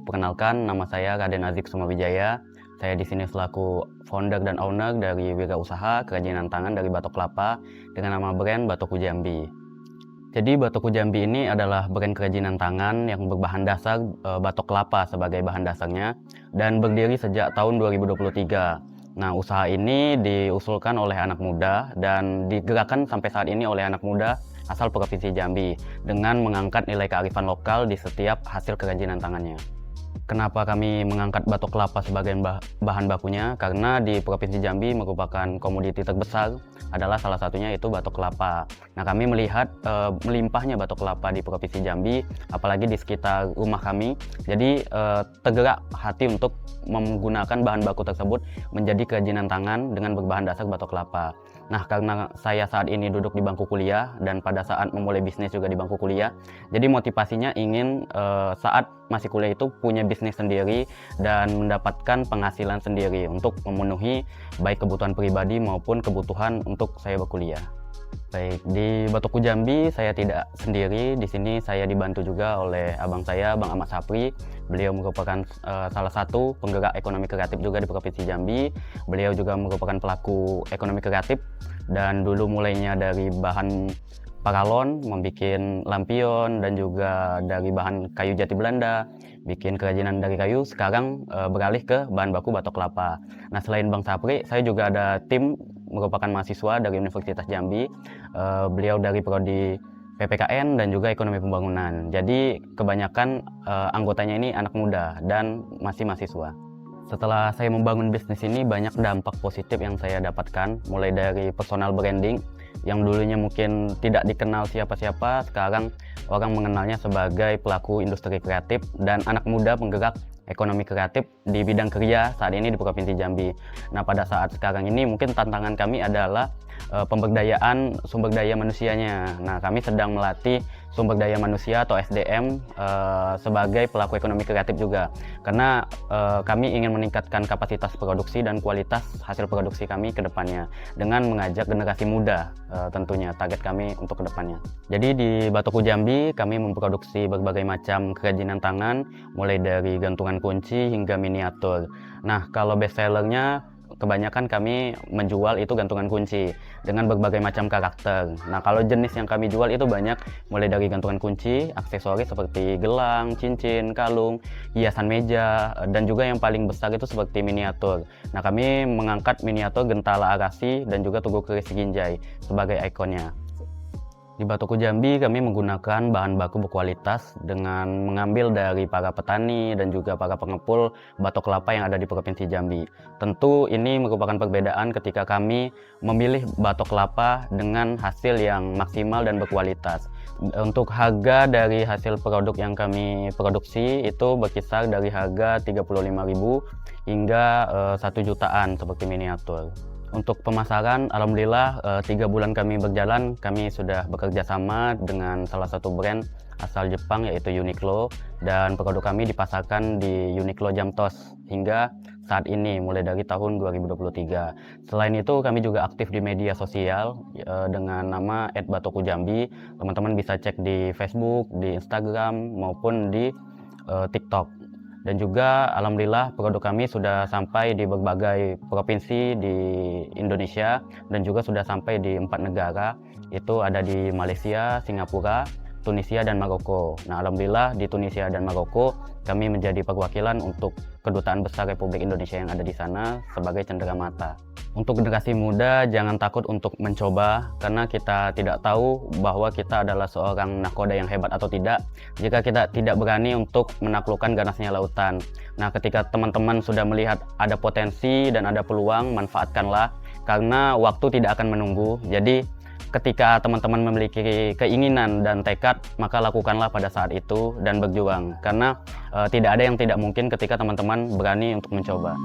Perkenalkan, nama saya Raden Azik Sumawijaya. Saya di sini selaku founder dan owner dari wirausaha kerajinan tangan dari batok kelapa dengan nama brand Batoku Jambi. Jadi Batoku Jambi ini adalah brand kerajinan tangan yang berbahan dasar batok kelapa sebagai bahan dasarnya dan berdiri sejak tahun 2023. Nah, usaha ini diusulkan oleh anak muda dan digerakkan sampai saat ini oleh anak muda asal Provinsi Jambi dengan mengangkat nilai kearifan lokal di setiap hasil kerajinan tangannya. Kenapa kami mengangkat batok kelapa sebagai bahan bakunya? Karena di Provinsi Jambi merupakan komoditi terbesar, adalah salah satunya itu batok kelapa. Nah, kami melihat melimpahnya batok kelapa di Provinsi Jambi, apalagi di sekitar rumah kami. Jadi tergerak hati untuk menggunakan bahan baku tersebut menjadi kerajinan tangan dengan berbahan dasar batok kelapa. Nah, karena saya saat ini duduk di bangku kuliah dan pada saat memulai bisnis juga di bangku kuliah, jadi motivasinya ingin saat masih kuliah itu punya bisnis sendiri dan mendapatkan penghasilan sendiri untuk memenuhi baik kebutuhan pribadi maupun kebutuhan untuk saya berkuliah. Baik, di Batoku Jambi saya tidak sendiri. Di sini saya dibantu juga oleh abang saya, Bang Ahmad Sapri. Beliau merupakan salah satu penggerak ekonomi kreatif juga di Provinsi Jambi. Beliau juga merupakan pelaku ekonomi kreatif dan dulu mulainya dari bahan paralon, membuat lampion dan juga dari bahan kayu jati Belanda, bikin kerajinan dari kayu. Sekarang beralih ke bahan baku batok kelapa. Nah, selain Bang Sapri, saya juga ada tim merupakan mahasiswa dari Universitas Jambi. Beliau dari prodi PPKN dan juga ekonomi pembangunan. Jadi kebanyakan anggotanya ini anak muda dan masih mahasiswa. Setelah saya membangun bisnis ini, banyak dampak positif yang saya dapatkan, mulai dari personal branding yang dulunya mungkin tidak dikenal siapa-siapa, sekarang orang mengenalnya sebagai pelaku industri kreatif dan anak muda penggerak ekonomi kreatif di bidang kerja saat ini di Provinsi Jambi. Nah, pada saat sekarang ini mungkin tantangan kami adalah pemberdayaan sumber daya manusianya. Nah, kami sedang melatih sumber daya manusia atau SDM sebagai pelaku ekonomi kreatif juga. Karena kami ingin meningkatkan kapasitas produksi dan kualitas hasil produksi kami ke depannya dengan mengajak generasi muda tentunya target kami untuk ke depannya. Jadi di Batoku Jambi kami memproduksi berbagai macam kerajinan tangan mulai dari gantungan kunci hingga miniatur. Nah, kalau best sellernya kebanyakan kami menjual itu gantungan kunci dengan berbagai macam karakter. Nah, kalau jenis yang kami jual itu banyak, mulai dari gantungan kunci, aksesoris seperti gelang, cincin, kalung, hiasan meja, dan juga yang paling besar itu seperti miniatur. Nah, kami mengangkat miniatur gentala arasi dan juga tugu keris ginjai sebagai ikonnya. Di Batoku Jambi kami menggunakan bahan baku berkualitas dengan mengambil dari para petani dan juga para pengepul batok kelapa yang ada di Provinsi Jambi. Tentu ini merupakan perbedaan ketika kami memilih batok kelapa dengan hasil yang maksimal dan berkualitas. Untuk harga dari hasil produk yang kami produksi itu berkisar dari harga 35.000 hingga 1 jutaan seperti miniatur. Untuk pemasaran, alhamdulillah 3 bulan kami berjalan, kami sudah bekerja sama dengan salah satu brand asal Jepang yaitu Uniqlo, dan produk kami dipasarkan di Uniqlo Jamtos hingga saat ini mulai dari tahun 2023. Selain itu kami juga aktif di media sosial dengan nama @batokujambi. Teman-teman bisa cek di Facebook, di Instagram maupun di TikTok. Dan juga alhamdulillah produk kami sudah sampai di berbagai provinsi di Indonesia dan juga sudah sampai di 4 negara. Itu ada di Malaysia, Singapura, Tunisia, dan Maroko. Nah, alhamdulillah di Tunisia dan Maroko kami menjadi perwakilan untuk Kedutaan Besar Republik Indonesia yang ada di sana sebagai cenderamata. Untuk generasi muda, jangan takut untuk mencoba, karena kita tidak tahu bahwa kita adalah seorang nakoda yang hebat atau tidak jika kita tidak berani untuk menaklukkan ganasnya lautan. Nah, ketika teman-teman sudah melihat ada potensi dan ada peluang, manfaatkanlah, karena waktu tidak akan menunggu. Jadi ketika teman-teman memiliki keinginan dan tekad, maka lakukanlah pada saat itu dan berjuang, karena tidak ada yang tidak mungkin ketika teman-teman berani untuk mencoba.